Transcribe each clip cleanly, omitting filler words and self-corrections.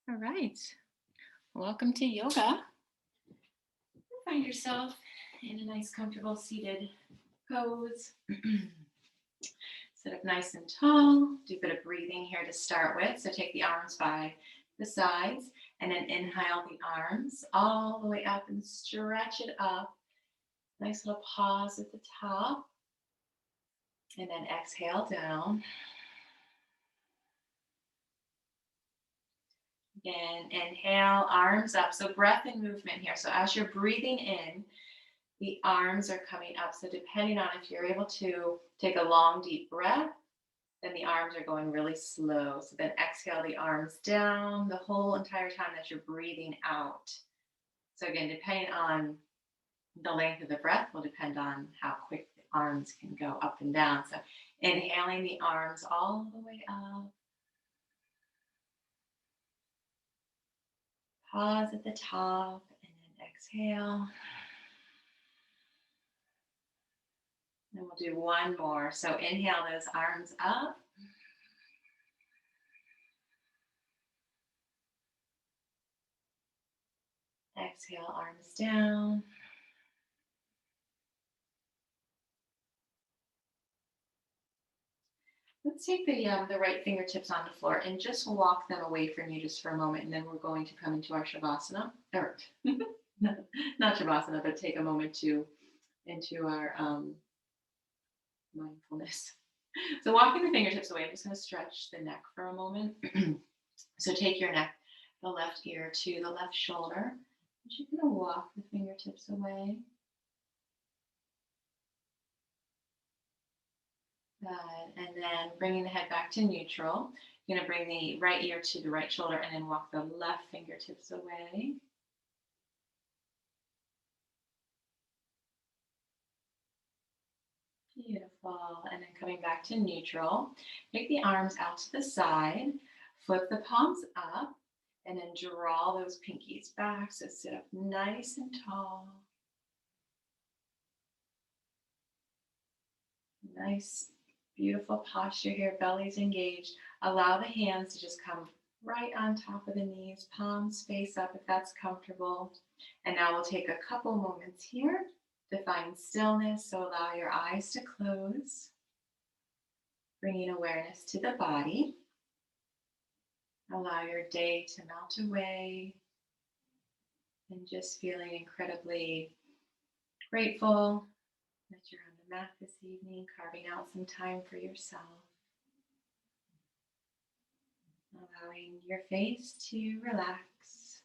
All right. Welcome to yoga. Find yourself in a nice, comfortable seated pose. Sit up nice and tall. Do a bit of breathing here to start with. So take the arms by the sides and then inhale the arms all the way up and stretch it up. Nice little pause at the top. And then exhale down. Again, inhale, arms up. So breath and movement here. So as you're breathing in, the arms are coming up. So depending on if you're able to take a long, deep breath, then the arms are going really slow. So then exhale the arms down the whole entire time that you're breathing out. So again, depending on the length of the breath will depend on how quick the arms can go up and down. So inhaling the arms all the way up. Pause at the top and then exhale. And we'll do one more. So inhale those arms up. Exhale, arms down. Let's take the right fingertips on the floor and just walk them away from you just for a moment. And then we're going to come into our Shavasana. Or, not Shavasana, but take a moment into our mindfulness. So walking the fingertips away, I'm just going to stretch the neck for a moment. So take your neck, the left ear to the left shoulder. And you're going to walk the fingertips away. Good. And then bringing the head back to neutral. You're going to bring the right ear to the right shoulder and then walk the left fingertips away. Beautiful. And then coming back to neutral, take the arms out to the side, flip the palms up, and then draw those pinkies back. So sit up nice and tall. Nice, beautiful posture here. Belly's engaged. Allow the hands to just come right on top of the knees, palms face up if that's comfortable. And now we'll take a couple moments here to find stillness. So allow your eyes to close, bringing awareness to the body. Allow your day to melt away and just feeling incredibly grateful that you're on the mat this evening, carving out some time for yourself. Allowing your face to relax.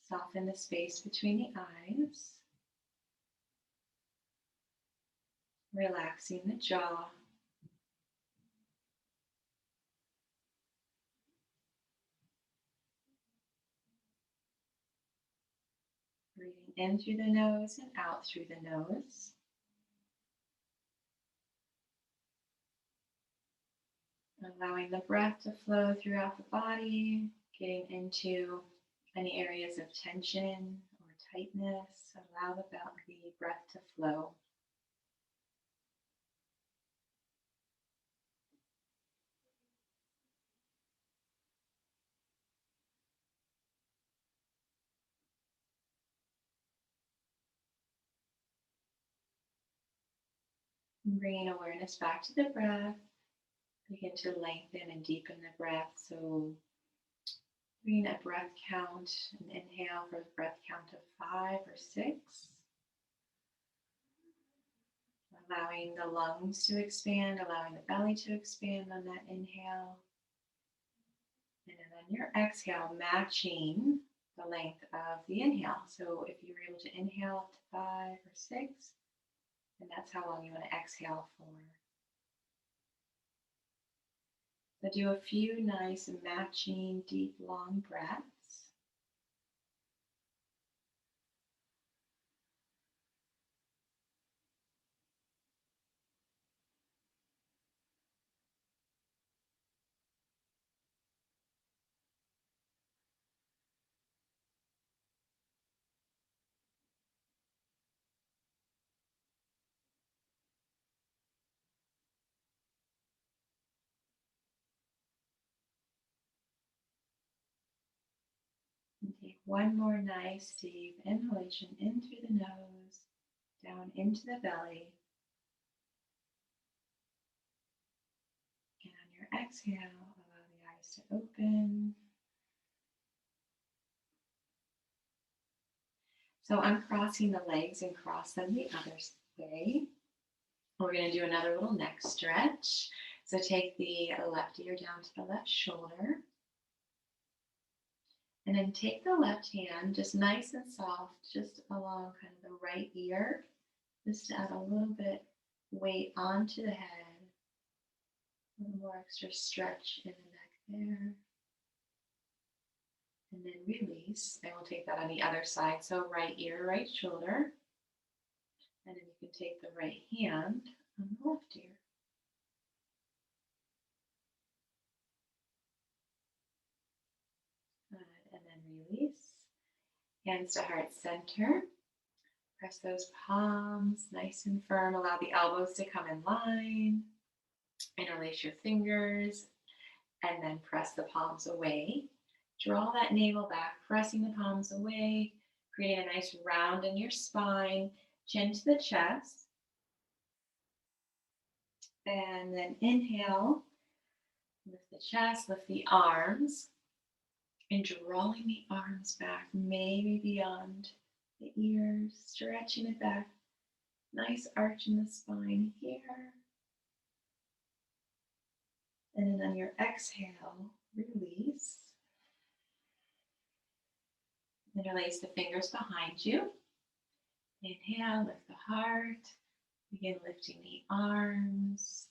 Soften the space between the eyes. Relaxing the jaw. Breathing in through the nose and out through the nose. Allowing the breath to flow throughout the body, getting into any areas of tension or tightness. Allow the breath to flow. And bringing awareness back to the breath. Begin to lengthen and deepen the breath. So bringing a breath count, an inhale for a breath count of 5 or 6. Allowing the lungs to expand, allowing the belly to expand on that inhale. And then on your exhale, matching the length of the inhale. So if you're able to inhale up to 5 or 6, then that's how long you want to exhale for. So do a few nice matching deep long breaths. One more nice deep inhalation in through the nose, down into the belly. And on your exhale, allow the eyes to open. So uncrossing the legs and cross them the other way. We're going to do another little neck stretch. So take the left ear down to the left shoulder. And then take the left hand, just nice and soft, just along kind of the right ear. Just to add a little bit weight onto the head. A little more extra stretch in the neck there. And then release. And we'll take that on the other side. So right ear, right shoulder. And then you can take the right hand on the left ear. Good. And then release. Hands to heart center. Press those palms nice and firm. Allow the elbows to come in line. Interlace your fingers. And then press the palms away. Draw that navel back, pressing the palms away. Create a nice round in your spine. Chin to the chest. And then inhale. Lift the chest, lift the arms. And drawing the arms back, maybe beyond the ears, stretching it back. Nice arch in the spine here. And then on your exhale, release. Interlace the fingers behind you. Inhale, lift the heart. Begin lifting the arms.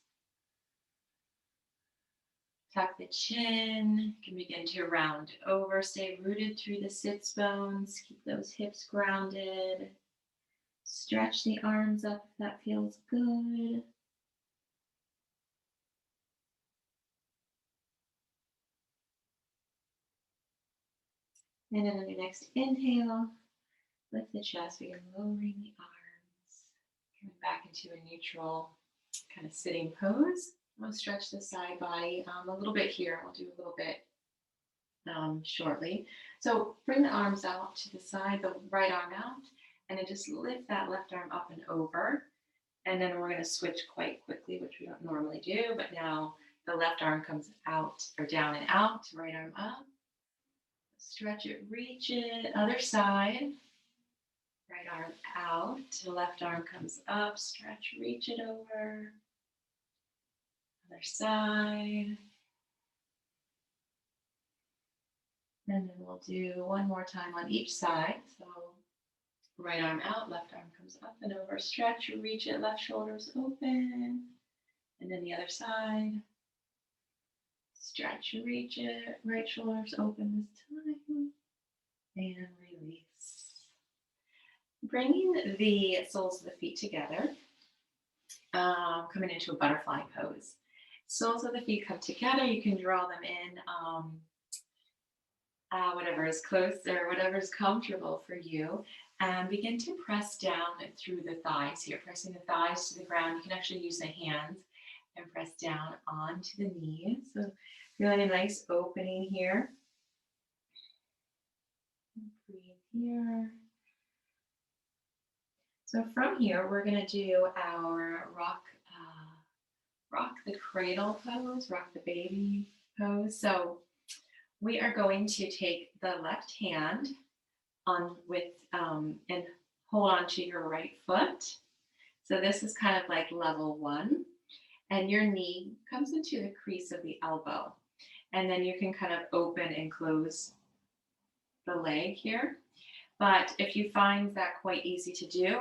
Tuck the chin. You can begin to round over. Stay rooted through the sits bones. Keep those hips grounded. Stretch the arms up if that feels good. And then on your next inhale, lift the chest. Begin lowering the arms. Coming back into a neutral kind of sitting pose. I'm going to stretch the side body a little bit here. We'll do a little bit shortly. So bring the arms out to the side, the right arm out, and then just lift that left arm up and over. And then we're going to switch quite quickly, which we don't normally do, but now the left arm comes out or down and out, right arm up. Stretch it, reach it, other side. Right arm out, the left arm comes up, stretch, reach it over. Other side. And then we'll do one more time on each side. So right arm out, left arm comes up and over, stretch, reach it, left shoulder's open. And then the other side. Stretch, reach it, right shoulder's open this time. And release. Bringing the soles of the feet together, coming into a butterfly pose. Soles of the feet come together. You can draw them in whatever is close or whatever is comfortable for you. And begin to press down through the thighs here, pressing the thighs to the ground. You can actually use the hands and press down onto the knees. So feeling a nice opening here. Breathe here. So from here, we're going to do our rock the cradle pose, rock the baby pose. So we are going to take the left hand on with and hold on to your right foot. So this is kind of like level one, and your knee comes into the crease of the elbow, and then you can kind of open and close the leg here. But if you find that quite easy to do,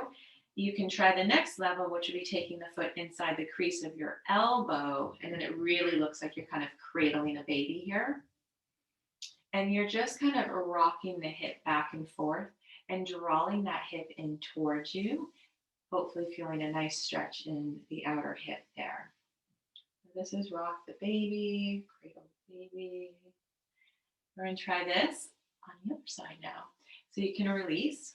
you can try the next level, which would be taking the foot inside the crease of your elbow, and then it really looks like you're kind of cradling a baby here. And you're just kind of rocking the hip back and forth and drawing that hip in towards you, hopefully feeling a nice stretch in the outer hip there. This is rock the baby, cradle the baby. We're going to try this on the other side now. So you can release.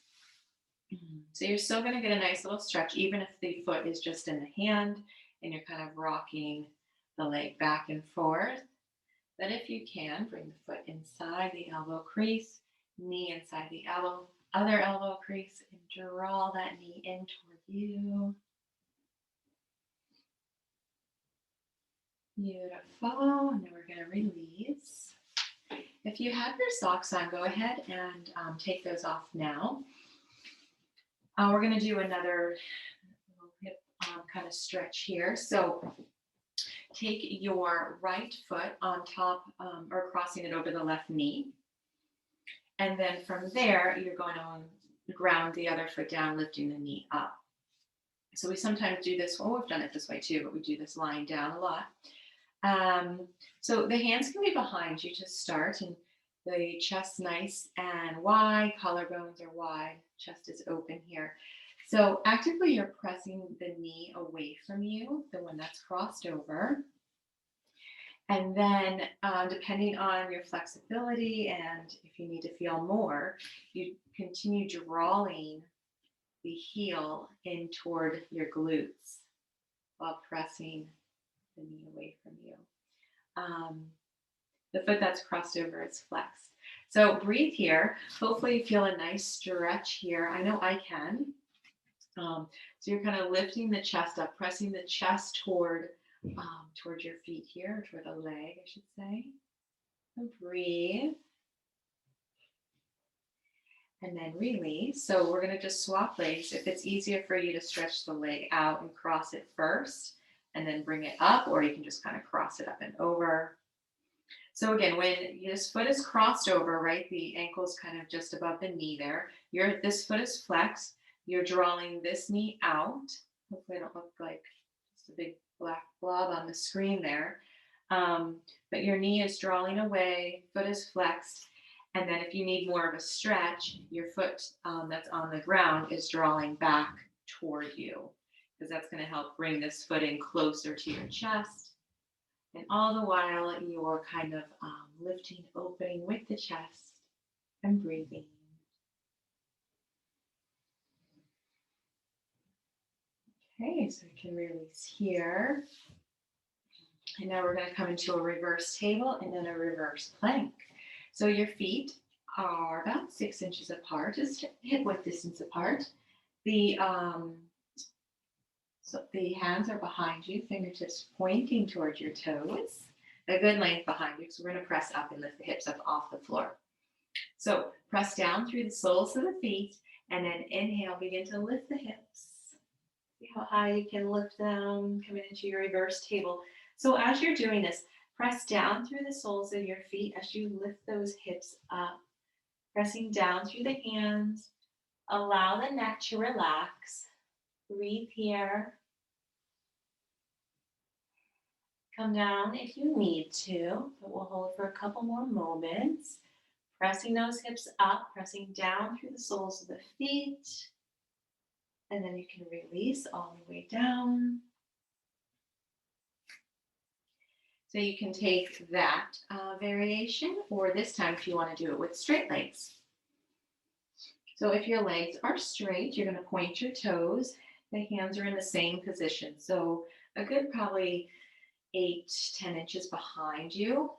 So you're still going to get a nice little stretch, even if the foot is just in the hand and you're kind of rocking the leg back and forth. But if you can, bring the foot inside the elbow crease knee inside the other elbow crease, and draw that knee in toward you. Beautiful. And then we're going to release. If you have your socks on, go ahead and take those off now. We're going to do another hip kind of stretch here. So take your right foot on top or crossing it over the left knee. And then from there, you're going to ground the other foot down, lifting the knee up. So we sometimes do this, well, we've done it this way too, but we do this lying down a lot. So the hands can be behind you to start, and the chest nice and wide, collarbones are wide, chest is open here. So actively you're pressing the knee away from you, the one that's crossed over. And then depending on your flexibility and if you need to feel more, you continue drawing the heel in toward your glutes while pressing the knee away from you. The foot that's crossed over is flexed. So breathe here. Hopefully you feel a nice stretch here. I know I can. So you're kind of lifting the chest up, pressing the chest toward your feet here, toward the leg, I should say. And breathe. And then release. So we're going to just swap legs. If it's easier for you to stretch the leg out and cross it first, and then bring it up, or you can just kind of cross it up and over. So again, when this foot is crossed over, right, the ankle's kind of just above the knee there. This foot is flexed. You're drawing this knee out. Hopefully I don't look like just a big black blob on the screen there. But your knee is drawing away, foot is flexed. And then if you need more of a stretch, your foot that's on the ground is drawing back toward you, because that's going to help bring this foot in closer to your chest. And all the while, you're kind of lifting, opening with the chest and breathing. Okay, so we can release here. And now we're going to come into a reverse table and then a reverse plank. So your feet are about 6 inches apart, just hip width distance apart. So the hands are behind you, fingertips pointing towards your toes, a good length behind you. So we're going to press up and lift the hips up off the floor. So press down through the soles of the feet, and then inhale, begin to lift the hips. See how high you can lift them, coming into your reverse table. So as you're doing this, press down through the soles of your feet as you lift those hips up, pressing down through the hands. Allow the neck to relax. Breathe here. Come down if you need to, but we'll hold for a couple more moments. Pressing those hips up, pressing down through the soles of the feet. And then you can release all the way down. So you can take that variation, or this time if you want to do it with straight legs. So if your legs are straight, you're going to point your toes. The hands are in the same position. So a good probably 8-10 inches behind you.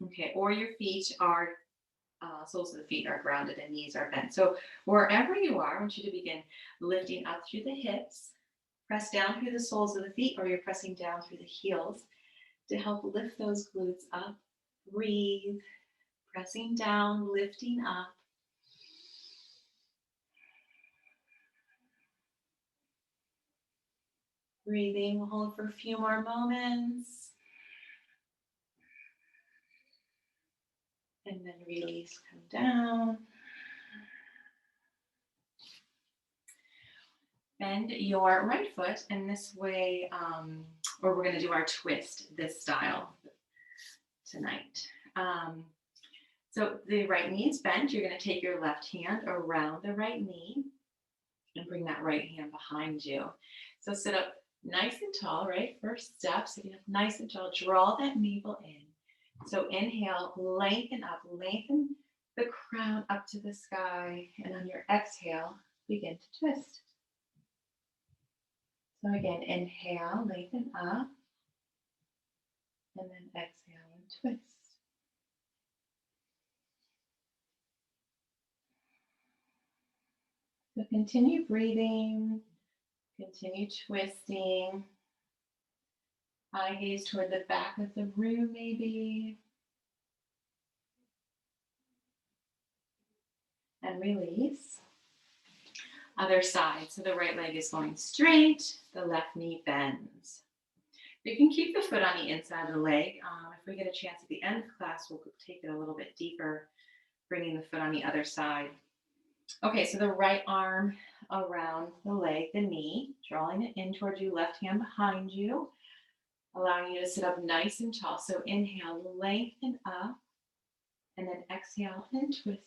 Okay, or your feet are, soles of the feet are grounded and knees are bent. So wherever you are, I want you to begin lifting up through the hips, press down through the soles of the feet, or you're pressing down through the heels to help lift those glutes up. Breathe, pressing down, lifting up. Breathing, we'll hold for a few more moments. And then release, come down. Bend your right foot, and this way, or we're going to do our twist this style tonight. So the right knee is bent. You're going to take your left hand around the right knee and bring that right hand behind you. So sit up nice and tall, right? First step, sitting up nice and tall. Draw that navel in. So inhale, lengthen up, lengthen the crown up to the sky. And on your exhale, begin to twist. So again, inhale, lengthen up. And then exhale and twist. So continue breathing, continue twisting. Eye gaze toward the back of the room maybe. And release. Other side. So the right leg is going straight, the left knee bends. You can keep the foot on the inside of the leg. If we get a chance at the end of class, we'll take it a little bit deeper, bringing the foot on the other side. Okay, so the right arm around the leg, the knee, drawing it in towards you, left hand behind you, allowing you to sit up nice and tall. So inhale, lengthen up, and then exhale and twist.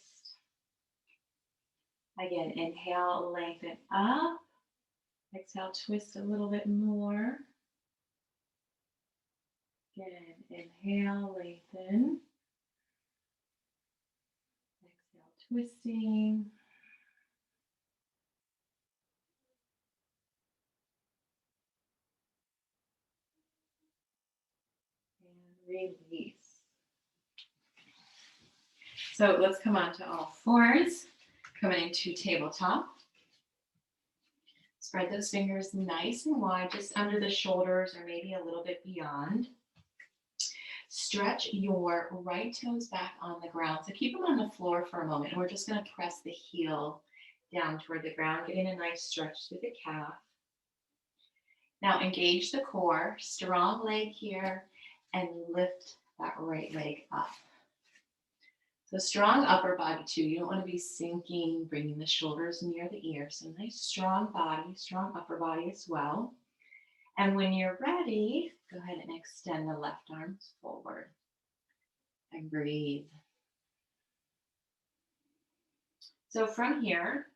Again, inhale, lengthen up. Exhale, twist a little bit more. Again, inhale, lengthen. Exhale, twisting. And release. So let's come on to all fours. Coming into tabletop. Spread those fingers nice and wide, just under the shoulders or maybe a little bit beyond. Stretch your right toes back on the ground. So keep them on the floor for a moment. And we're just going to press the heel down toward the ground, getting a nice stretch through the calf. Now engage the core, strong leg here, and lift that right leg up. So strong upper body too. You don't want to be sinking, bringing the shoulders near the ear. So nice strong body, strong upper body as well. And when you're ready, go ahead and extend the left arms forward and breathe. So from here,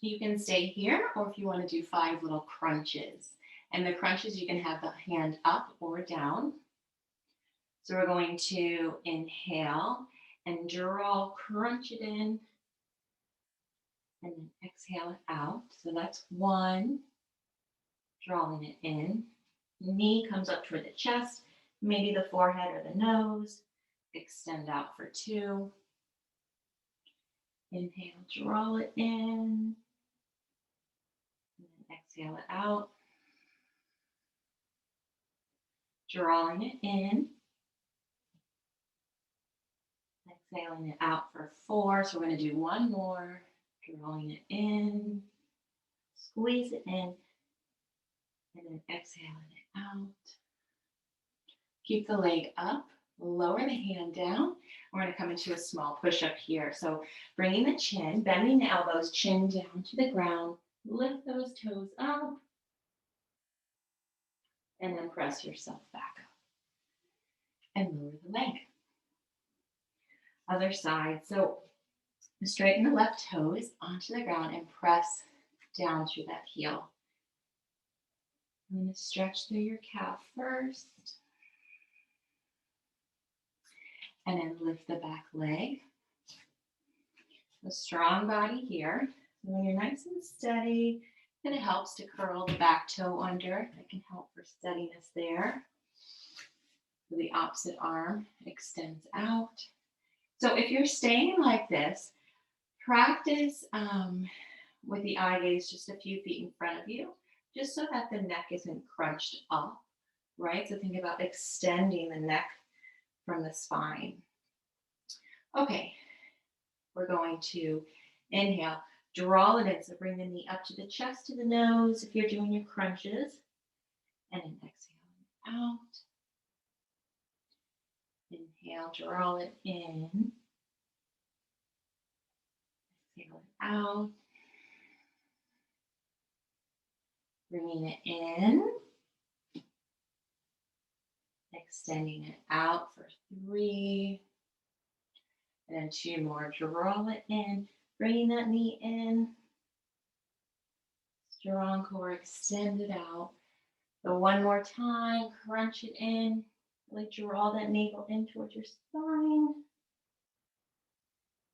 you can stay here, or if you want to do 5 little crunches. And the crunches, you can have the hand up or down. So we're going to inhale and draw, crunch it in, and then exhale it out. So that's 1, drawing it in. Knee comes up toward the chest, maybe the forehead or the nose. Extend out for 2. Inhale, draw it in, and then exhale it out. Drawing it in. Exhaling it out for 4. So we're going to do 1 more. Drawing it in. Squeeze it in. And then exhaling it out. Keep the leg up. Lower the hand down. We're going to come into a small push-up here. So bringing the chin, bending the elbows, chin down to the ground. Lift those toes up. And then press yourself back up. And lower the leg. Other side. So straighten the left toes onto the ground and press down through that heel. I'm going to stretch through your calf first. And then lift the back leg. A strong body here. When you're nice and steady, it helps to curl the back toe under. That can help for steadiness there. So the opposite arm extends out. So if you're staying like this, practice with the eye gaze just a few feet in front of you, just so that the neck isn't crunched up, right? So think about extending the neck from the spine. Okay, we're going to inhale, draw it in. So bring the knee up to the chest, to the nose if you're doing your crunches. And then exhale out. Inhale, draw it in. Exhale it out. Bringing it in. Extending it out for 3. And then 2 more. Draw it in. Bringing that knee in. Strong core, extend it out. So 1 more time. Crunch it in. Really draw that navel in towards your spine.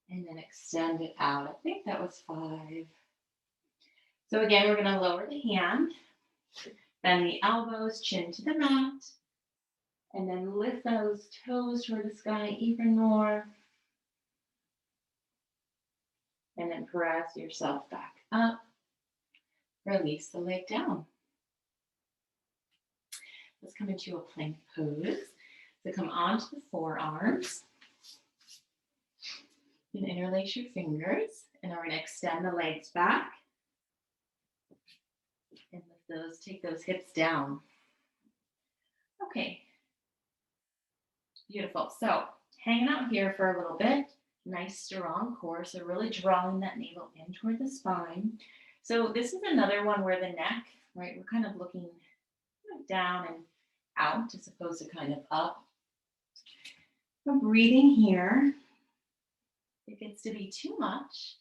And then extend it out. I think that was 5. So again, we're going to lower the hand. Bend the elbows, chin to the mat. And then lift those toes toward the sky even more. And then press yourself back up, release the leg down. Let's come into a plank pose. So come onto the forearms and interlace your fingers. And we're going to extend the legs back and lift those, take those hips down. Okay, beautiful. So hanging out here for a little bit, nice strong core. So really drawing that navel in toward the spine. So this is another one where the neck, right, we're kind of looking down and out as opposed to kind of up. So breathing here. If it gets to be too much,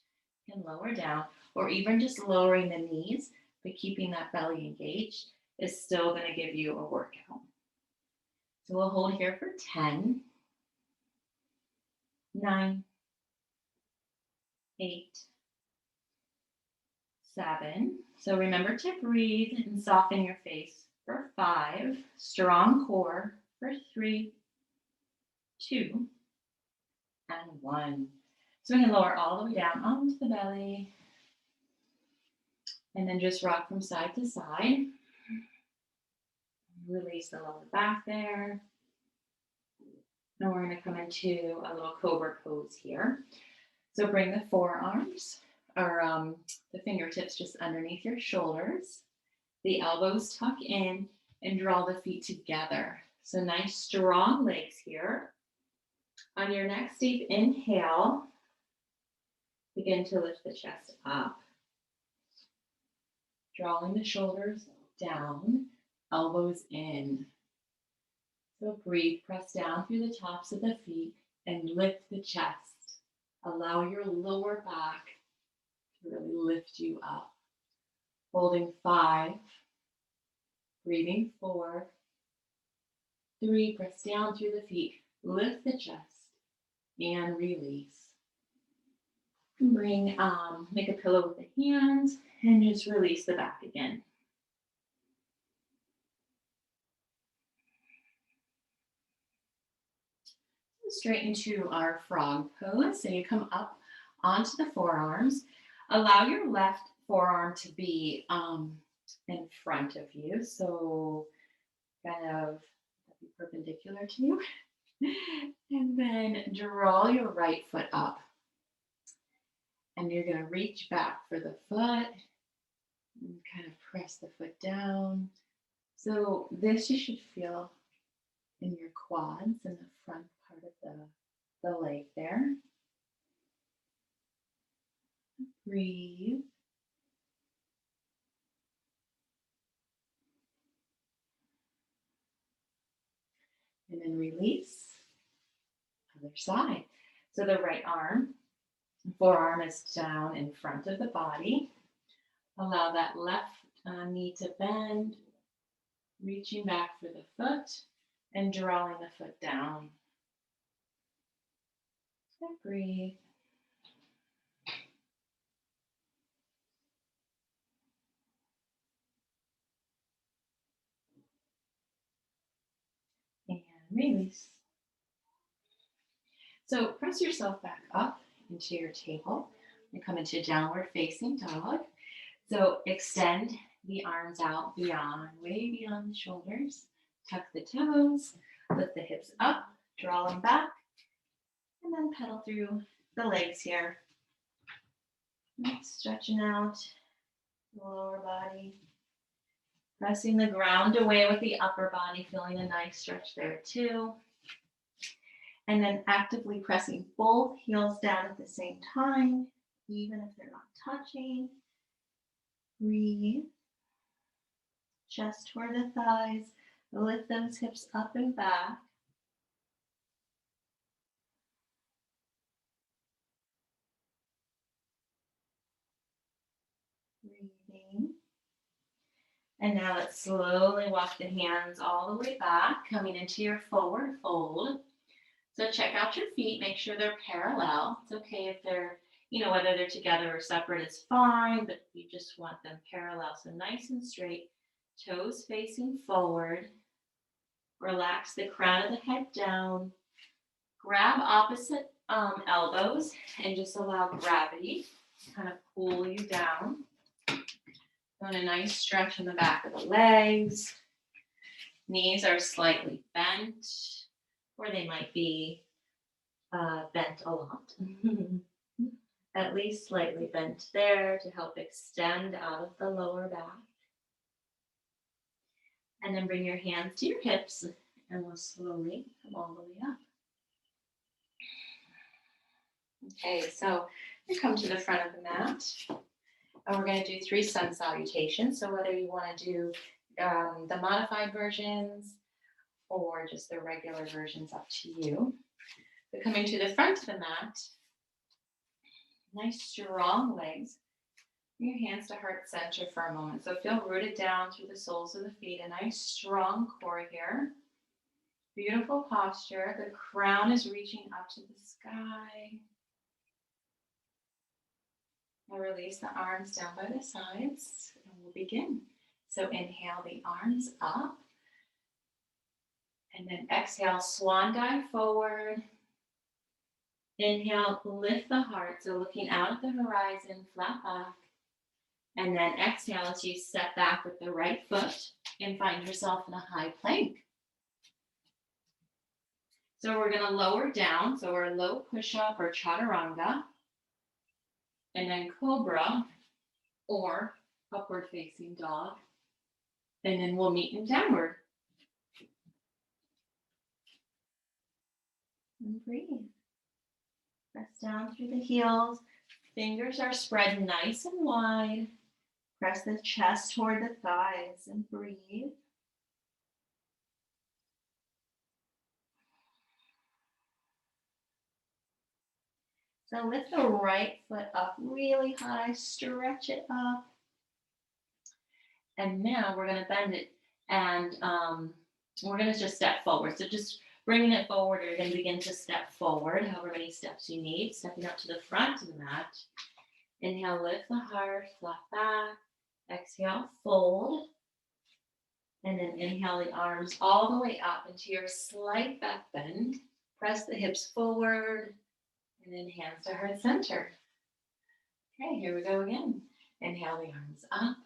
you can lower down, or even just lowering the knees, but keeping that belly engaged is still going to give you a workout. So we'll hold here for 10, 9, 8, 7. So remember to breathe and soften your face for 5. Strong core for 3, 2, and 1. So we can lower all the way down onto the belly. And then just rock from side to side. Release the lower back there. Now we're going to come into a little Cobra Pose here. So bring the forearms or the fingertips just underneath your shoulders. The elbows tuck in and draw the feet together. So nice strong legs here. On your next deep inhale, begin to lift the chest up. Drawing the shoulders down, elbows in. So breathe, press down through the tops of the feet and lift the chest. Allow your lower back to really lift you up. Holding 5, breathing 4, 3, press down through the feet, lift the chest, and release. Bring, make a pillow with the hands and just release the back again. Straight into our frog pose. So you come up onto the forearms. Allow your left forearm to be in front of you. So kind of be perpendicular to you. And then draw your right foot up. And you're going to reach back for the foot and kind of press the foot down. So this you should feel in your quads and the front part of the leg there. Breathe. And then release. Other side. So the right arm, forearm is down in front of the body. Allow that left knee to bend, reaching back for the foot and drawing the foot down. And breathe. And release. So press yourself back up into your table and come into downward facing dog. So extend the arms out beyond, way beyond the shoulders. Tuck the toes, lift the hips up, draw them back, and then pedal through the legs here. Stretching out the lower body. Pressing the ground away with the upper body, feeling a nice stretch there too. And then actively pressing both heels down at the same time, even if they're not touching. Breathe. Chest toward the thighs. Lift those hips up and back. Breathing. And now let's slowly walk the hands all the way back, coming into your forward fold. So check out your feet, make sure they're parallel. It's okay if they're, whether they're together or separate is fine, but you just want them parallel. So nice and straight, toes facing forward. Relax the crown of the head down. Grab opposite elbows and just allow gravity kind of pull you down. Doing a nice stretch in the back of the legs. Knees are slightly bent, or they might be bent a lot. At least slightly bent there to help extend out of the lower back. And then bring your hands to your hips and we'll slowly come all the way up. Okay, so we come to the front of the mat and we're going to do 3 sun salutations. So whether you want to do the modified versions or just the regular versions, up to you. But coming to the front of the mat, nice strong legs. Bring your hands to heart center for a moment. So feel rooted down through the soles of the feet. A nice strong core here. Beautiful posture. The crown is reaching up to the sky. Now release the arms down by the sides and we'll begin. So inhale the arms up. And then exhale, swan dive forward. Inhale, lift the heart. So looking out at the horizon, flat back. And then exhale as you step back with the right foot and find yourself in a high plank. So we're going to lower down. So we're low push-up or chaturanga. And then cobra or upward facing dog. And then we'll meet in downward. And breathe. Press down through the heels. Fingers are spread nice and wide. Press the chest toward the thighs and breathe. So lift the right foot up really high, stretch it up. And now we're going to bend it and we're going to just step forward. So just bringing it forward, you're going to begin to step forward, however many steps you need, stepping up to the front of the mat. Inhale, lift the heart, flat back. Exhale, fold. And then inhale the arms all the way up into your slight back bend. Press the hips forward. And then hands to heart center. Okay, here we go again. Inhale the arms up.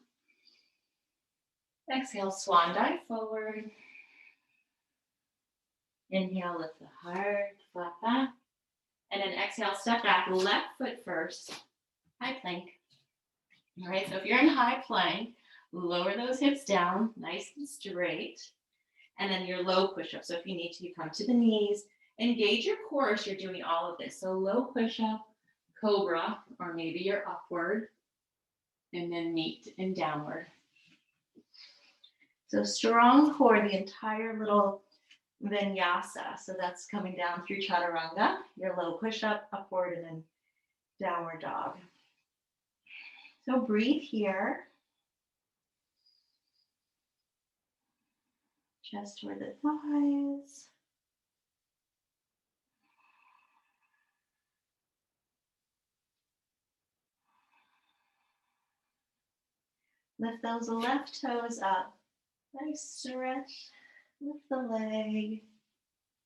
Exhale, swan dive forward. Inhale, lift the heart, flat back. And then exhale, step back, left foot first. High plank. All right, so if you're in high plank, lower those hips down, nice and straight. And then your low push-up. So if you need to, you come to the knees. Engage your core as you're doing all of this. So low push-up, cobra, or maybe you're upward, and then meet in downward. So strong core, the entire little vinyasa. So that's coming down through chaturanga, your low push-up, upward, and then downward dog. So breathe here. Chest toward the thighs. Lift those left toes up. Nice stretch. Lift the leg.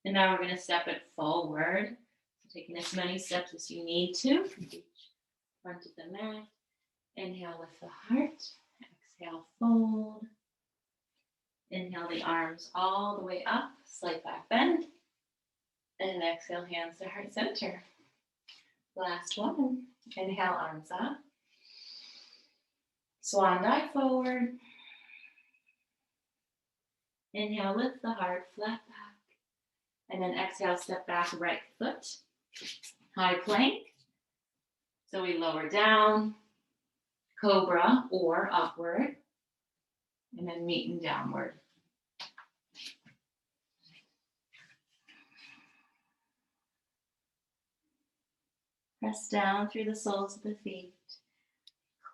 And now we're going to step it forward. So taking as many steps as you need to. Reach front of the mat. Inhale, lift the heart. Exhale, fold. Inhale the arms all the way up. Slight back bend. And exhale, hands to heart center. Last one. Inhale, arms up. Swan dive forward. Inhale, lift the heart, flat back. And then exhale, step back, right foot. High plank. So we lower down, cobra or upward. And then meet in downward. Press down through the soles of the feet.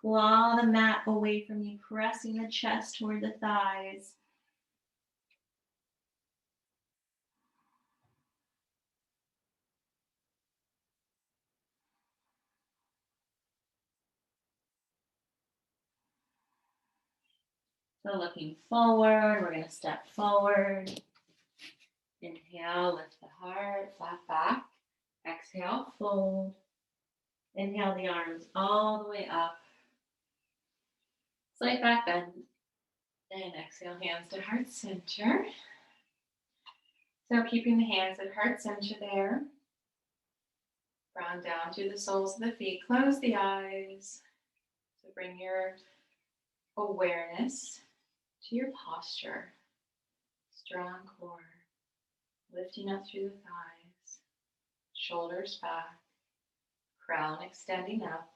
Claw the mat away from you, pressing the chest toward the thighs. So looking forward, we're going to step forward. Inhale, lift the heart, flat back. Exhale, fold. Inhale the arms all the way up. Slight back bend. And exhale, hands to heart center. So keeping the hands at heart center there. Ground down to the soles of the feet. Close the eyes. So bring your awareness to your posture. Strong core. Lifting up through the thighs. Shoulders back. Crown extending up.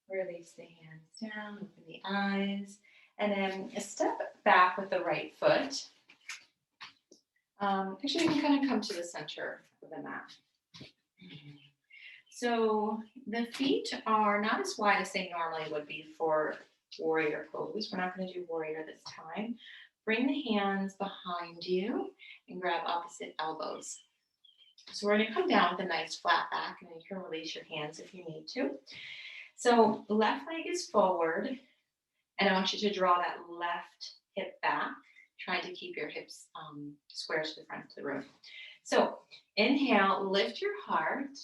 Release the hands down, open the eyes, and then step back with the right foot. Actually, you can kind of come to the center of the mat. So the feet are not as wide as they normally would be for warrior pose. We're not going to do warrior this time. Bring the hands behind you and grab opposite elbows. So we're going to come down with a nice flat back, and then you can release your hands if you need to. So left leg is forward, and I want you to draw that left hip back, trying to keep your hips square to the front of the room. So inhale, lift your heart,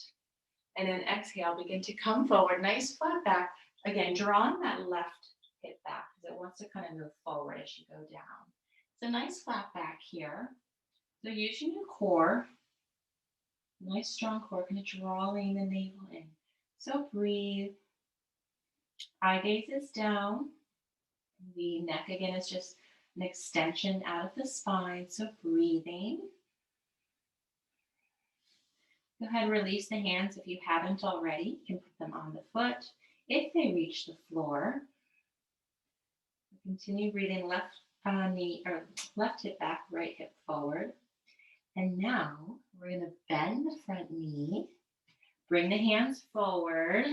and then exhale, begin to come forward, nice flat back. Again, drawing that left hip back because it wants to kind of move forward as you go down. So nice flat back here. So using your core, nice strong core, kind of drawing the navel in. So breathe. Eye gaze is down. The neck again is just an extension out of the spine. So breathing. Go ahead and release the hands if you haven't already. You can put them on the foot if they reach the floor. Continue breathing left knee or left hip back, right hip forward. And now we're going to bend the front knee, bring the hands forward,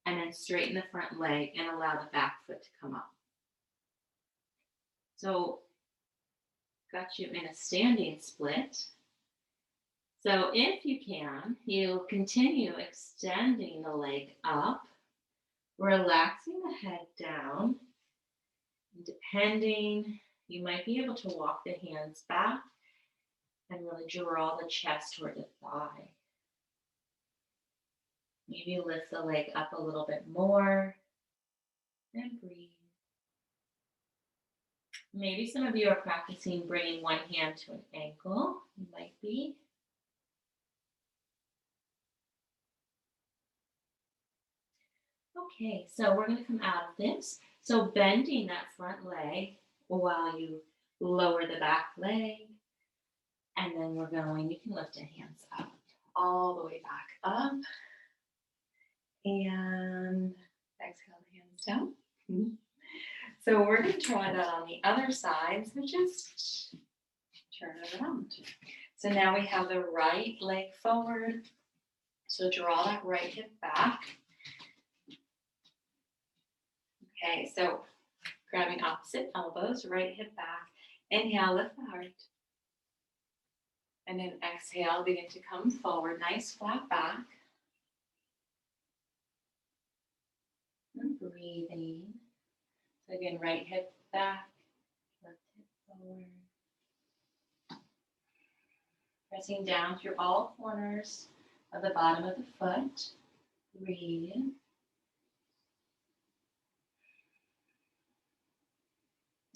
and then straighten the front leg and allow the back foot to come up. So got you in a standing split. So if you can, you'll continue extending the leg up, relaxing the head down. Depending, you might be able to walk the hands back and really draw the chest toward the thigh. Maybe lift the leg up a little bit more and breathe. Maybe some of you are practicing bringing one hand to an ankle. You might be. Okay, so we're going to come out of this. So bending that front leg while you lower the back leg. And then we're going, you can lift your hands up, all the way back up. And exhale the hands down. So we're going to try that on the other side. So just turn it around. So now we have the right leg forward. So draw that right hip back. Okay, so grabbing opposite elbows, right hip back. Inhale, lift the heart. And then exhale, begin to come forward, nice flat back. And breathing. So again, right hip back, left hip forward. Pressing down through all corners of the bottom of the foot. Breathe.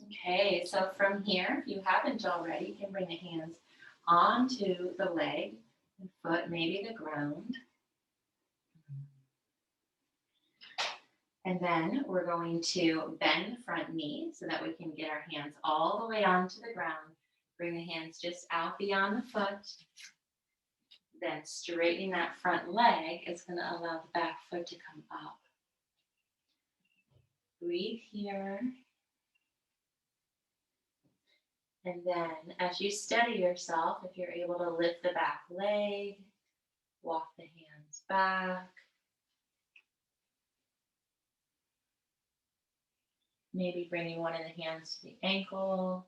Okay, so from here, if you haven't already, you can bring the hands onto the leg and foot, maybe the ground. And then we're going to bend the front knee so that we can get our hands all the way onto the ground. Bring the hands just out beyond the foot. Then straightening that front leg is going to allow the back foot to come up. Breathe here. And then as you steady yourself, if you're able to lift the back leg, walk the hands back. Maybe bringing one of the hands to the ankle.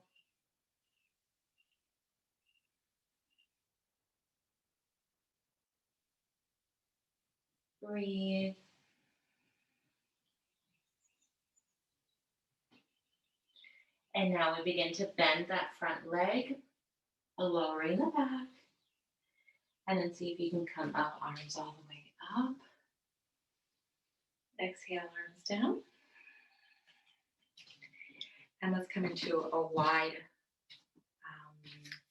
Breathe. And now we begin to bend that front leg, lowering the back. And then see if you can come up, arms all the way up. Exhale, arms down. And let's come into a wide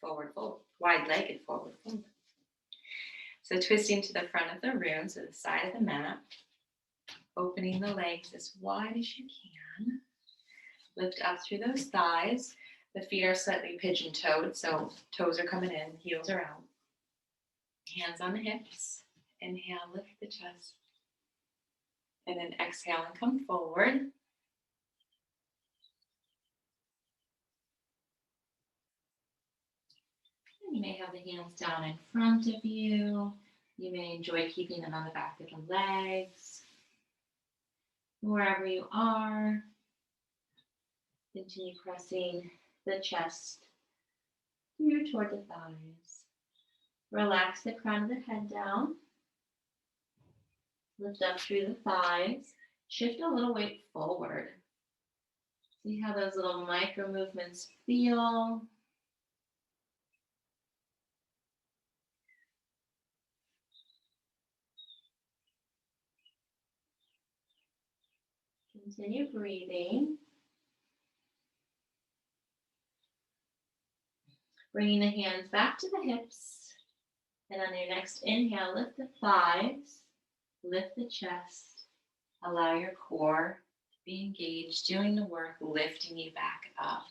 forward fold, wide-legged forward fold. So twisting to the front of the room, so the side of the mat, opening the legs as wide as you can. Lift up through those thighs. The feet are slightly pigeon-toed, so toes are coming in, heels are out. Hands on the hips. Inhale, lift the chest. And then exhale and come forward. You may have the hands down in front of you. You may enjoy keeping them on the back of the legs. Wherever you are, continue pressing the chest through toward the thighs. Relax the crown of the head down. Lift up through the thighs. Shift a little weight forward. See how those little micro movements feel. Continue breathing. Bringing the hands back to the hips. And on your next inhale, lift the thighs, lift the chest. Allow your core to be engaged, doing the work, lifting you back up.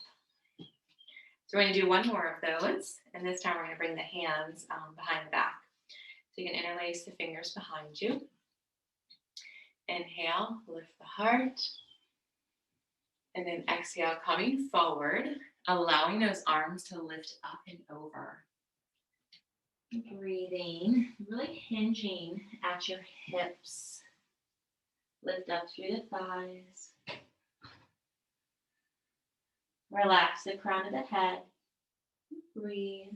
So we're going to do one more of those. And this time we're going to bring the hands behind the back. So you can interlace the fingers behind you. Inhale, lift the heart. And then exhale, coming forward, allowing those arms to lift up and over. Breathing, really hinging at your hips. Lift up through the thighs. Relax the crown of the head. Breathe.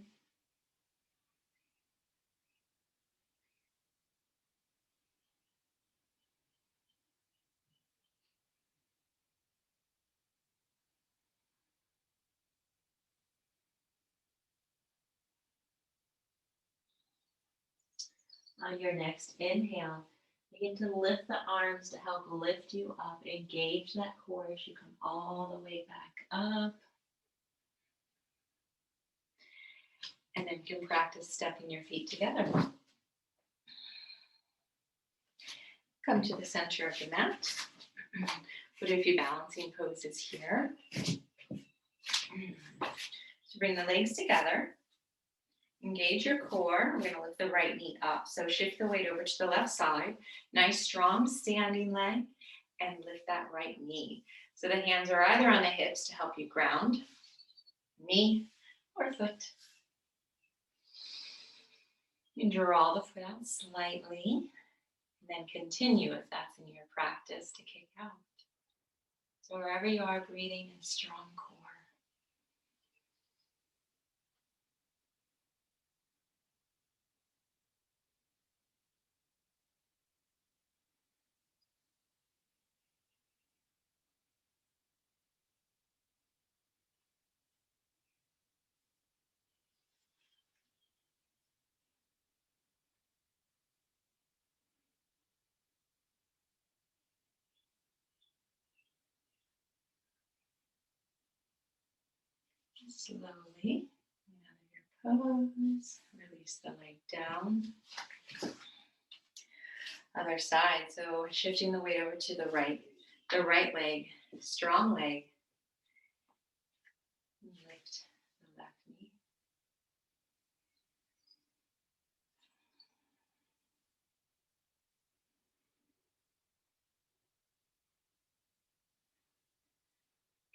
On your next inhale, begin to lift the arms to help lift you up. Engage that core as you come all the way back up. And then you can practice stepping your feet together. Come to the center of the mat. We'll do a few balancing poses here. So bring the legs together. Engage your core. We're going to lift the right knee up. So shift the weight over to the left side. Nice, strong standing leg. And lift that right knee. So the hands are either on the hips to help you ground, knee or foot. You draw the foot out slightly. And then continue, if that's in your practice, to kick out. So wherever you are, breathing in strong core. Slowly, out of your pose, release the leg down. Other side, so shifting the weight over to the right leg, strong leg. Lift the left knee.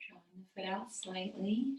Drawing the foot out slightly.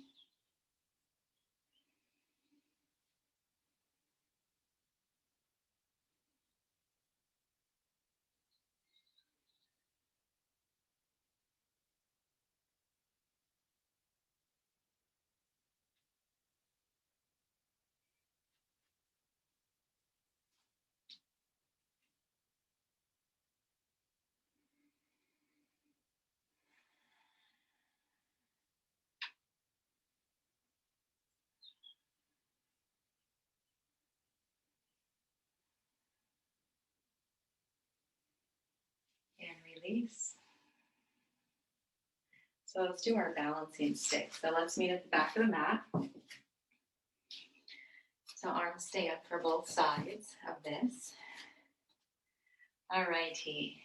release. So let's do our balancing stick. So let's meet at the back of the mat. So arms stay up for both sides of this. All righty.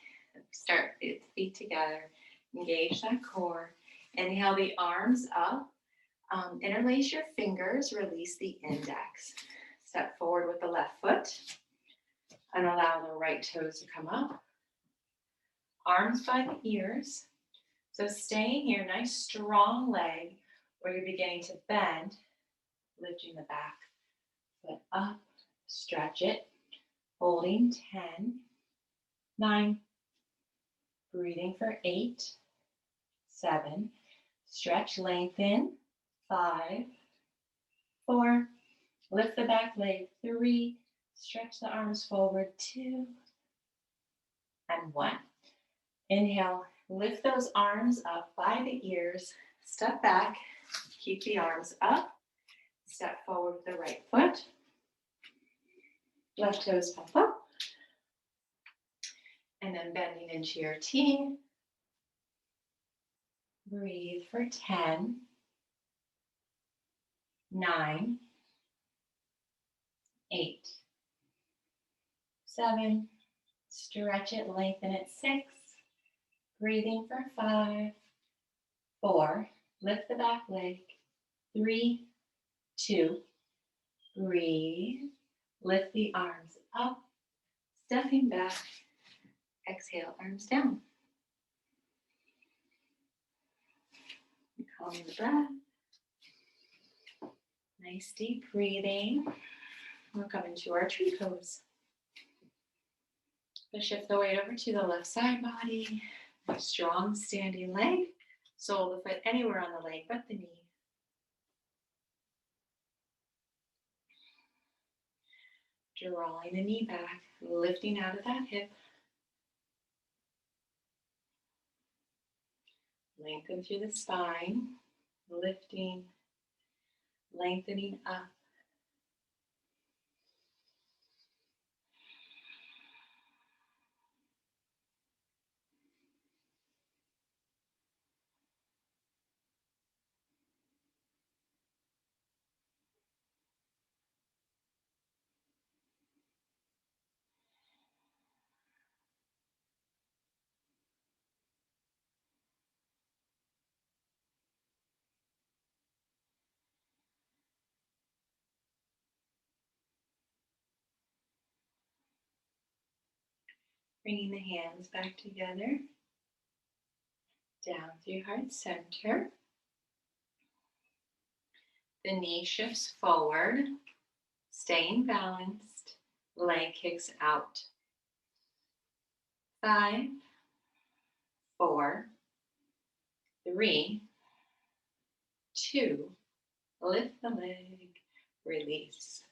Start the feet together. Engage that core. Inhale the arms up. Interlace your fingers. Release the index. Step forward with the left foot. And allow the right toes to come up. Arms by the ears. So staying here, nice strong leg where you're beginning to bend, lifting the back foot up, stretch it, holding 10, 9, breathing for 8, 7, stretch, lengthen, 5, 4, lift the back leg, 3, stretch the arms forward, 2, and 1. Inhale, lift those arms up by the ears, step back, keep the arms up, step forward with the right foot, left toes pop up, and then bending into your T. Breathe for 10, 9, 8, 7, stretch it, lengthen it, 6, breathing for 5, 4, lift the back leg, 3, 2, breathe, lift the arms up, stepping back, exhale, arms down. Calm the breath. Nice deep breathing. We'll come into our tree pose. We'll shift the weight over to the left side body. Strong standing leg. Sole of the foot anywhere on the leg but the knee. Drawing the knee back, lifting out of that hip. Lengthen through the spine, lifting, lengthening up. Bringing the hands back together, down through heart center. The knee shifts forward, staying balanced, leg kicks out. 5, 4, 3, 2, lift the leg, release.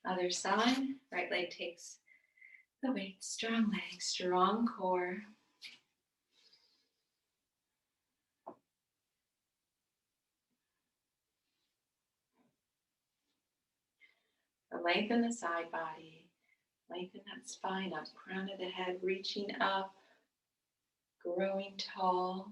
Other side, right leg takes the weight, strong leg, strong core. Lengthen the side body, lengthen that spine up, crown of the head reaching up, growing tall.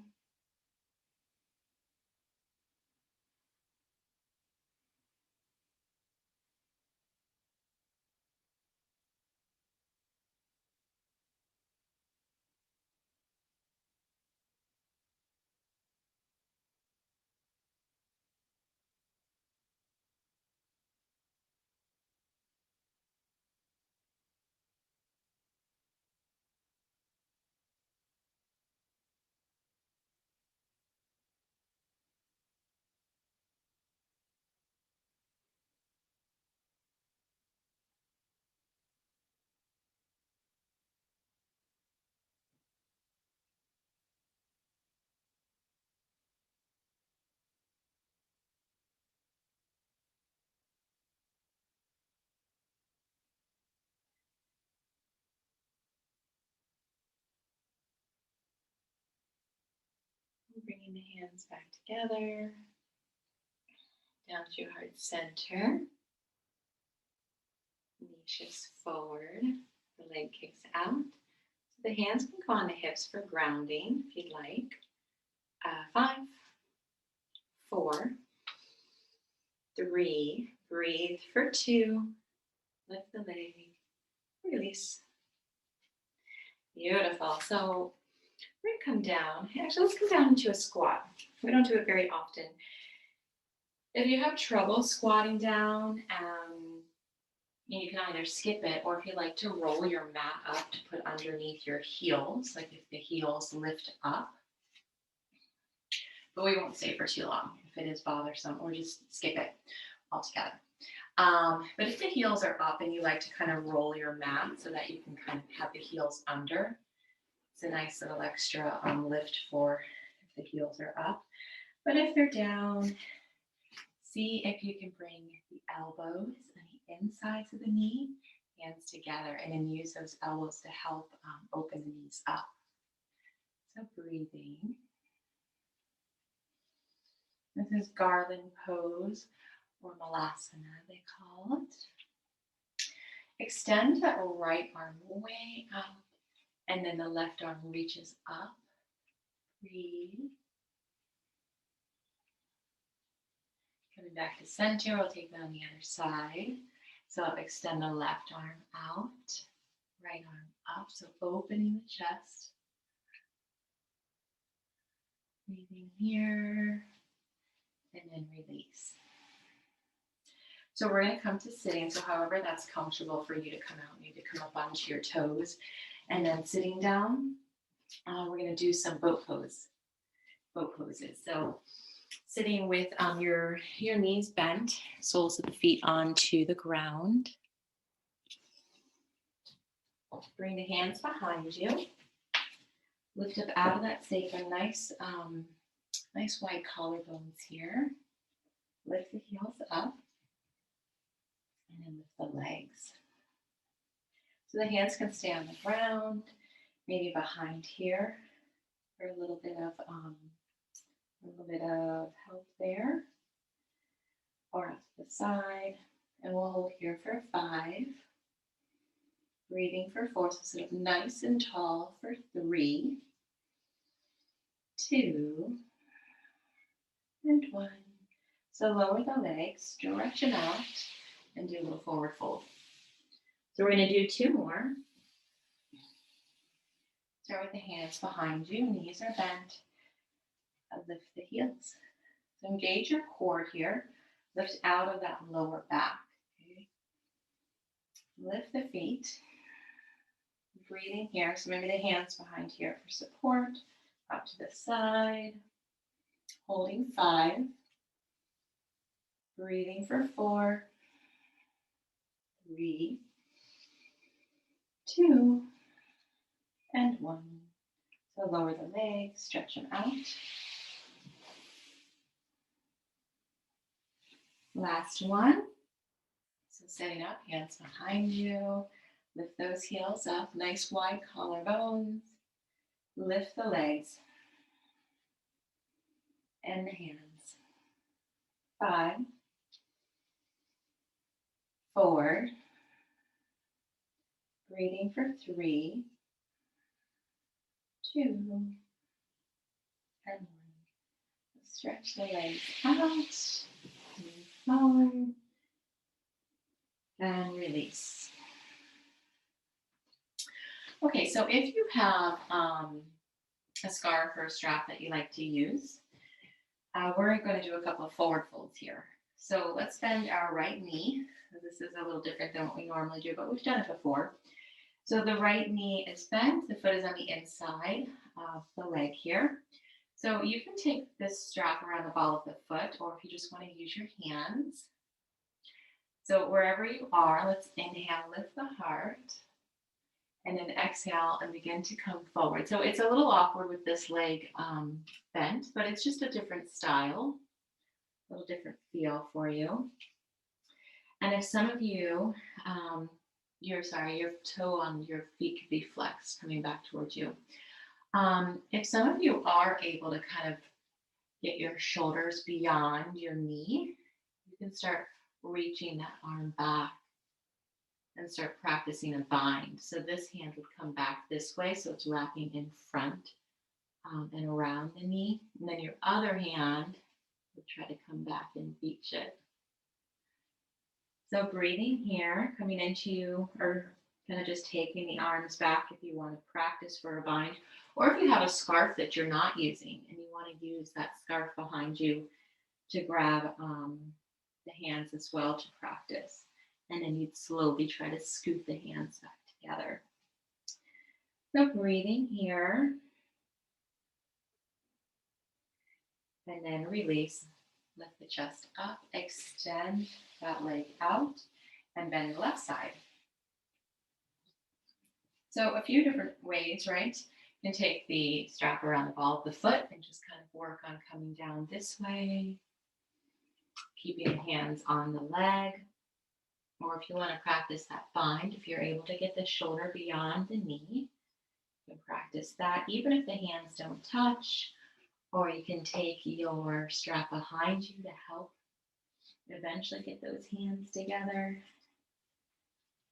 Bringing the hands back together, down to your heart center. Knee shifts forward, the leg kicks out. The hands can go on the hips for grounding if you'd like. 5, 4, 3, breathe for 2, lift the leg, release. Beautiful. So we're gonna come down. Actually, let's come down into a squat. We don't do it very often. If you have trouble squatting down, you can either skip it, or if you like to roll your mat up to put underneath your heels, like if the heels lift up. But we won't stay for too long if it is bothersome, or just skip it altogether. But if the heels are up and you like to kind of roll your mat so that you can kind of have the heels under, it's a nice little extra lift for if the heels are up. But if they're down, see if you can bring the elbows and the insides of the knee, hands together, and then use those elbows to help open the knees up. So breathing. This is garland pose, or malasana, they call it. Extend that right arm way out, and then the left arm reaches up. Breathe. Coming back to center, we'll take that on the other side. So extend the left arm out, right arm up, so opening the chest. Breathing here, and then release. So we're going to come to sitting. So however that's comfortable for you to come out, maybe come up onto your toes. And then sitting down, we're going to do some boat poses. So sitting with your knees bent, soles of the feet onto the ground. Bring the hands behind you. Lift up out of that sacrum. Nice wide collarbones here. Lift the heels up. And then lift the legs. So the hands can stay on the ground, maybe behind here for a little bit of help there, or off to the side. And we'll hold here for 5. Breathing for 4, so sit up nice and tall for 3, 2, and 1. So lower the legs, stretch them out, and do a little forward fold. So we're going to do 2 more. Start with the hands behind you, knees are bent. Lift the heels. So engage your core here. Lift out of that lower back. Okay. Lift the feet. Breathing here. So maybe the hands behind here for support. Up to the side. Holding 5. Breathing for 4. 3, 2, and 1. So lower the legs, stretch them out. Last one. So setting up, hands behind you. Lift those heels up, nice wide collarbones. Lift the legs and the hands. 5, 4. Breathing for 3, 2, and 1. Stretch the legs out, move forward, and release. Okay, so if you have a scarf or a strap that you like to use, we're going to do a couple of forward folds here. So let's bend our right knee. This is a little different than what we normally do, but we've done it before. So the right knee is bent, the foot is on the inside of the leg here. So you can take this strap around the ball of the foot, or if you just want to use your hands. So wherever you are, let's inhale, lift the heart, and then exhale and begin to come forward. So it's a little awkward with this leg bent, but it's just a different style, a little different feel for you. And if some of you, your toe on your feet could be flexed, coming back towards you. If some of you are able to kind of get your shoulders beyond your knee, you can start reaching that arm back and start practicing a bind. So this hand would come back this way, so it's wrapping in front and around the knee. And then your other hand would try to come back and reach it. So breathing here, coming into, or kind of just taking the arms back if you want to practice for a bind, or if you have a scarf that you're not using and you want to use that scarf behind you to grab the hands as well to practice. And then you'd slowly try to scoot the hands back together. So breathing here. And then release. Lift the chest up, extend that leg out, and bend the left side. So a few different ways, right? You can take the strap around the ball of the foot and just kind of work on coming down this way, keeping the hands on the leg. Or if you want to practice that bind, if you're able to get the shoulder beyond the knee, you can practice that even if the hands don't touch. Or you can take your strap behind you to help eventually get those hands together.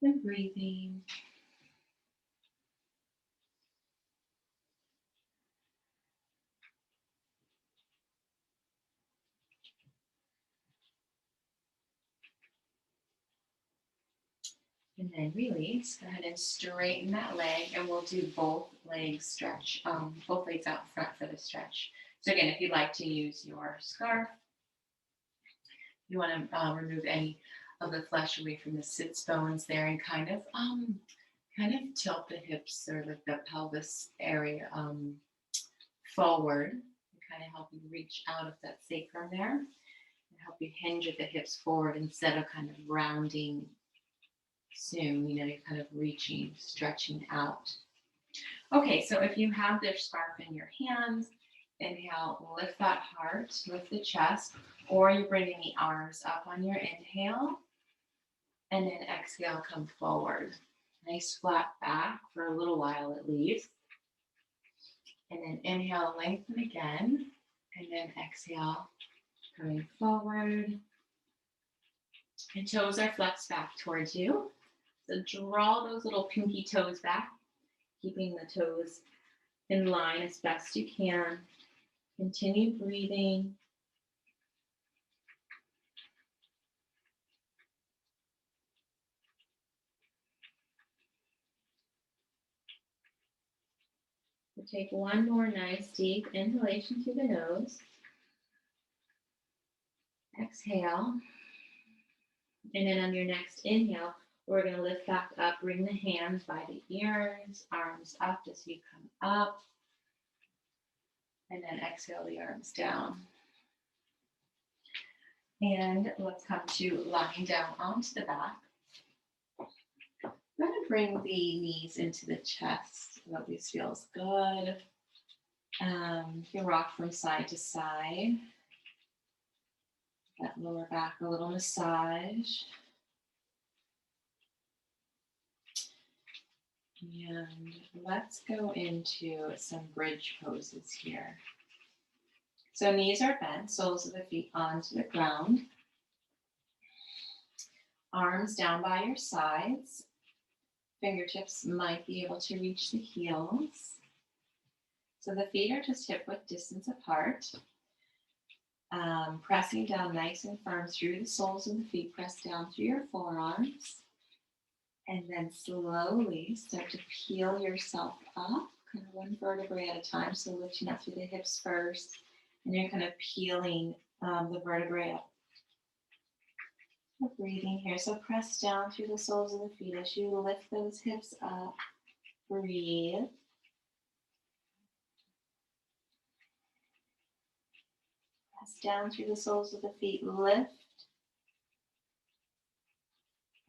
And breathing. And then release. Go ahead and straighten that leg, and we'll do both legs stretch, both legs out front for the stretch. So again, if you'd like to use your scarf, you want to remove any of the flesh away from the sits bones there, and kind of tilt the hips or the pelvis area forward, and kind of help you reach out of that sacrum there, and help you hinge at the hips forward instead of kind of rounding soon. You know, you're kind of reaching, stretching out. Okay, so if you have this scarf in your hands, inhale, lift that heart, lift the chest, or you're bringing the arms up on your inhale, and then exhale, come forward. Nice flat back for a little while at least. And then inhale, lengthen again, and then exhale, coming forward. And toes are flexed back towards you. So draw those little pinky toes back, keeping the toes in line as best you can. Continue breathing. We'll take one more nice deep inhalation through the nose. Exhale. And then on your next inhale, we're going to lift back up, bring the hands by the ears, arms up as you come up. And then exhale the arms down. And let's come to lying down onto the back. I'm going to bring the knees into the chest. So that this feels good. You can rock from side to side. That lower back, a little massage. And let's go into some bridge poses here. So knees are bent, soles of the feet onto the ground. Arms down by your sides. Fingertips might be able to reach the heels. So the feet are just hip width distance apart. Pressing down nice and firm through the soles of the feet. Press down through your forearms. And then slowly start to peel yourself up, kind of one vertebrae at a time. So lifting up through the hips first, and you're kind of peeling the vertebrae up. Breathing here. So press down through the soles of the feet as you lift those hips up. Breathe. Press down through the soles of the feet. Lift.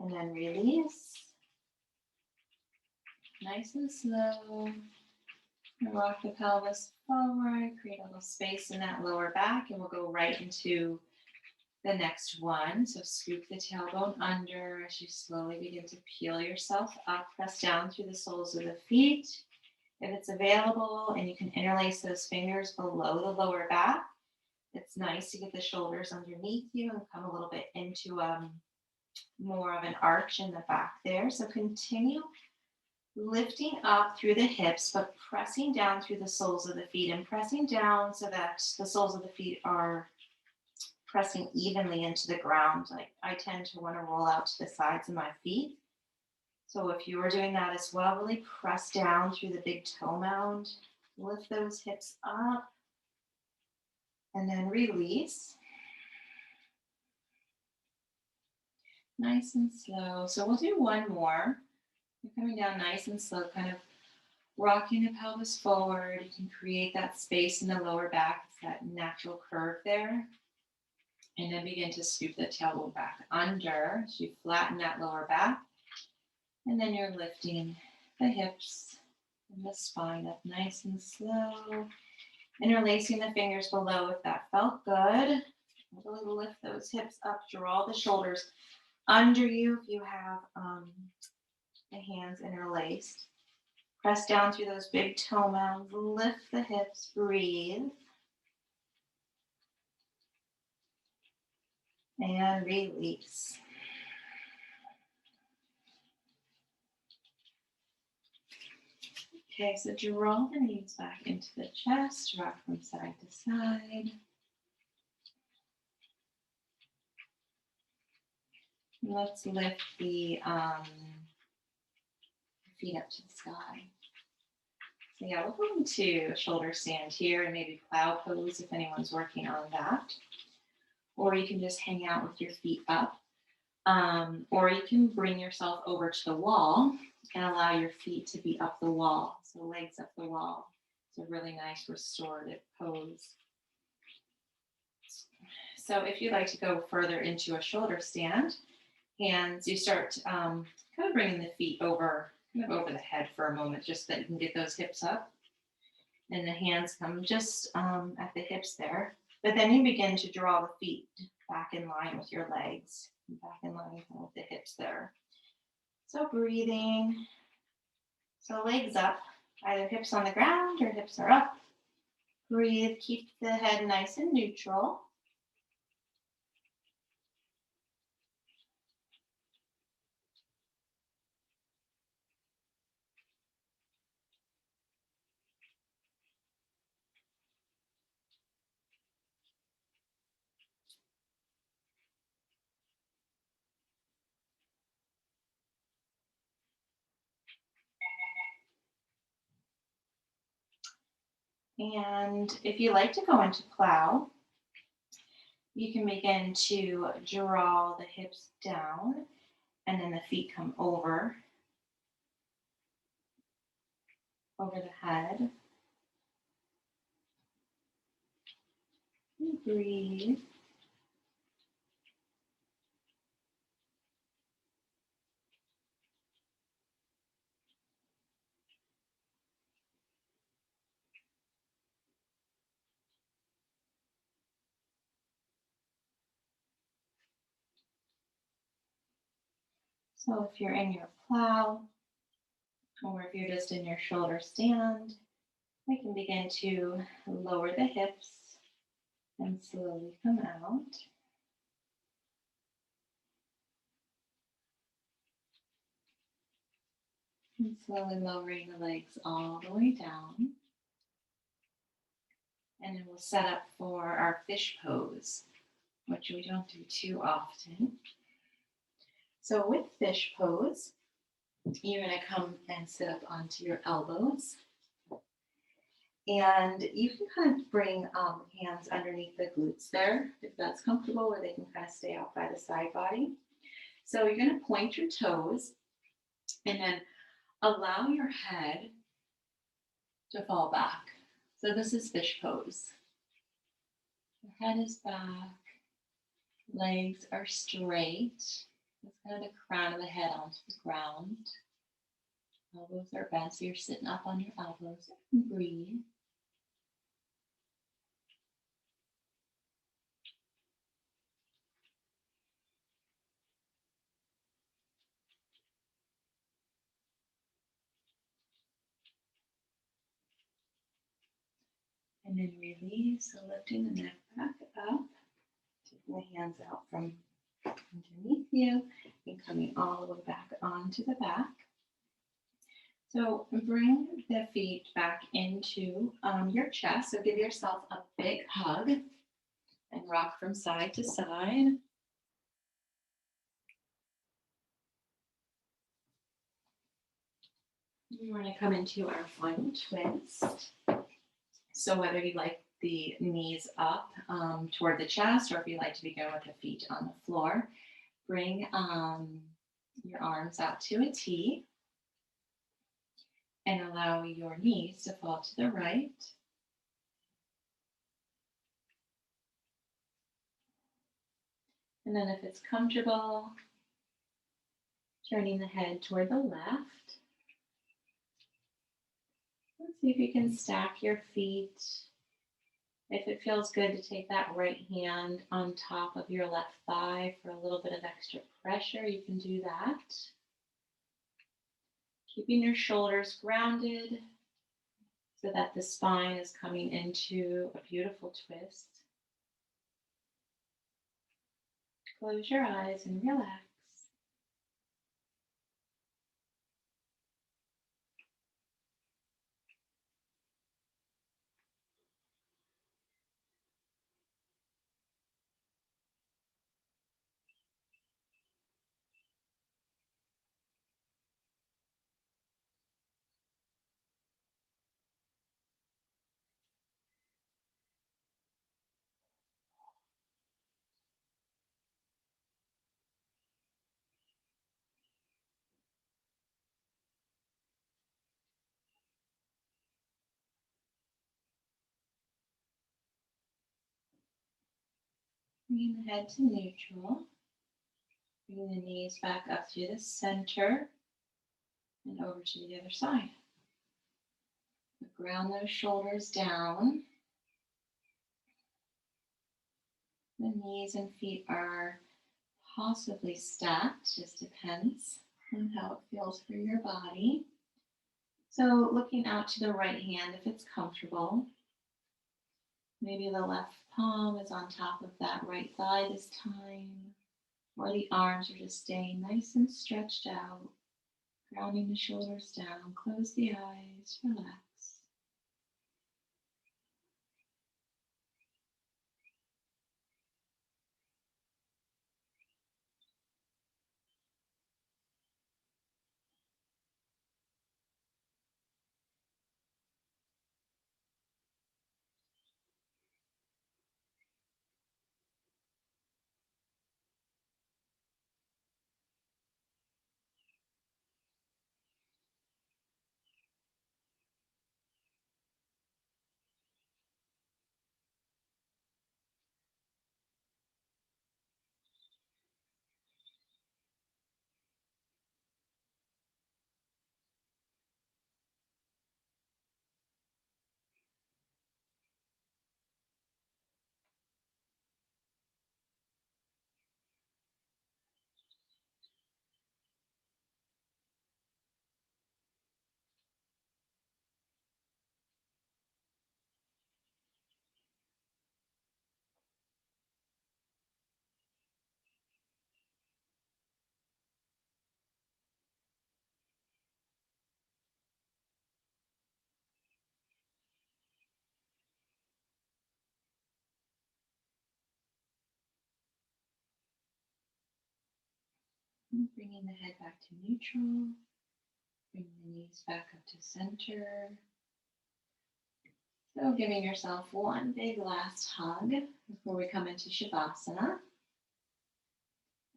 And then release. Nice and slow. And rock the pelvis forward. Create a little space in that lower back. And we'll go right into the next one. So scoop the tailbone under as you slowly begin to peel yourself up. Press down through the soles of the feet. If it's available and you can interlace those fingers below the lower back, it's nice to get the shoulders underneath you and come a little bit into more of an arch in the back there. So continue lifting up through the hips, but pressing down through the soles of the feet and pressing down so that the soles of the feet are pressing evenly into the ground. Like I tend to want to roll out to the sides of my feet. So if you are doing that as well, really press down through the big toe mound, lift those hips up, and then release. Nice and slow. So we'll do one more. You're coming down nice and slow, kind of rocking the pelvis forward. You can create that space in the lower back. It's that natural curve there. And then begin to scoop the tailbone back under. So you flatten that lower back. And then you're lifting the hips and the spine up nice and slow. Interlacing the fingers below if that felt good. Really lift those hips up, draw the shoulders under you if you have the hands interlaced. Press down through those big toe mounds, lift the hips, breathe. And release. Okay, so draw the knees back into the chest, rock from side to side. Let's lift the feet up to the sky. So yeah, we'll go into shoulder stand here and maybe plow pose if anyone's working on that. Or you can just hang out with your feet up. Or you can bring yourself over to the wall and allow your feet to be up the wall. So legs up the wall. It's a really nice restorative pose. So if you'd like to go further into a shoulder stand, hands, you start kind of bringing the feet over, kind of over the head for a moment, just so that you can get those hips up. And the hands come just at the hips there. But then you begin to draw the feet back in line with your legs, back in line with the hips there. So breathing. So legs up, either hips on the ground or hips are up. Breathe, keep the head nice and neutral. And if you like to go into plow, you can begin to draw the hips down and then the feet come over the head. And breathe. So if you're in your plow, or if you're just in your shoulder stand, we can begin to lower the hips and slowly come out. And slowly lowering the legs all the way down. And then we'll set up for our fish pose, which we don't do too often. So with fish pose, you're going to come and sit up onto your elbows. And you can kind of bring hands underneath the glutes there, if that's comfortable, or they can kind of stay out by the side body. So you're going to point your toes and then allow your head to fall back. So this is fish pose. Your head is back, legs are straight. That's kind of the crown of the head onto the ground. Elbows are bent, so you're sitting up on your elbows. And breathe. And then release, so lifting the neck back up. Taking the hands out from underneath you. And coming all the way back onto the back. So bring the feet back into your chest. So give yourself a big hug and rock from side to side. We're going to come into our final twist. So whether you like the knees up toward the chest, or if you like to begin with the feet on the floor, bring your arms out to a T and allow your knees to fall to the right. And then if it's comfortable, turning the head toward the left. Let's see if you can stack your feet. If it feels good to take that right hand on top of your left thigh for a little bit of extra pressure, you can do that. Keeping your shoulders grounded so that the spine is coming into a beautiful twist. Close your eyes and relax. Bringing the head to neutral. Bring the knees back up through the center and over to the other side. Ground those shoulders down. The knees and feet are possibly stacked, just depends on how it feels for your body. So looking out to the right hand if it's comfortable. Maybe the left palm is on top of that right thigh this time, or the arms are just staying nice and stretched out, grounding the shoulders down. Close the eyes, relax. Bringing the head back to neutral. Bring the knees back up to center. So giving yourself one big last hug before we come into Shavasana.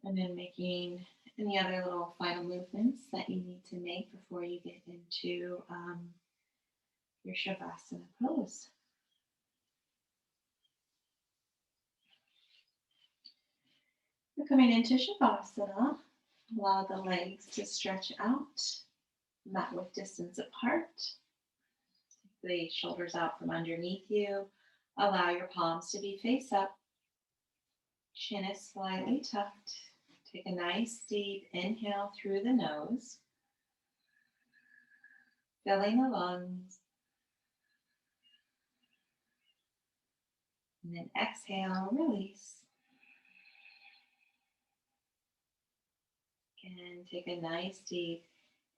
And then making any other little final movements that you need to make before you get into your Shavasana pose. We're coming into Shavasana. Allow the legs to stretch out, mat width distance apart. The shoulders out from underneath you. Allow your palms to be face up. Chin is slightly tucked. Take a nice deep inhale through the nose, filling the lungs. And then exhale, release. And take a nice deep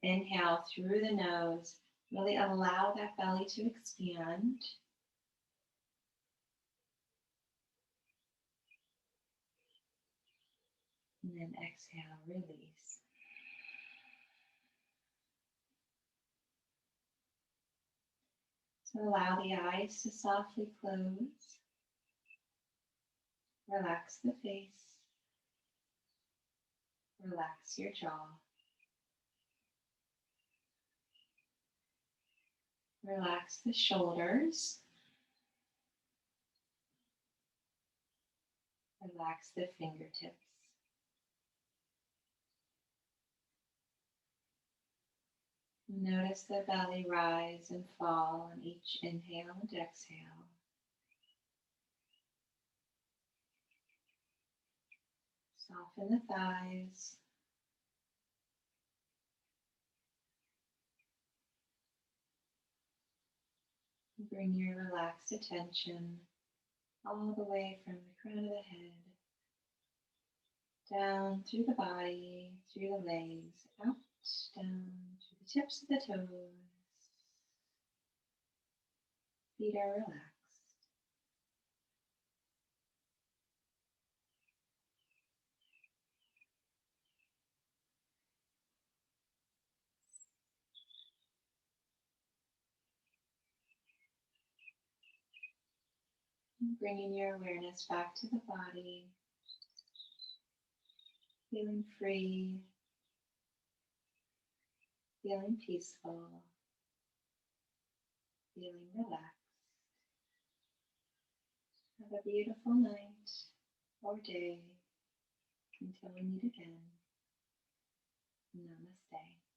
inhale through the nose. Really allow that belly to expand. And then exhale, release. So allow the eyes to softly close. Relax the face. Relax your jaw. Relax the shoulders. Relax the fingertips. Notice the belly rise and fall on each inhale and exhale. Soften the thighs. Bring your relaxed attention all the way from the crown of the head, down through the body, through the legs, out, down to the tips of the toes. Feet are relaxed. Bringing your awareness back to the body, feeling free, feeling peaceful, feeling relaxed. Have a beautiful night or day until we meet again. Namaste.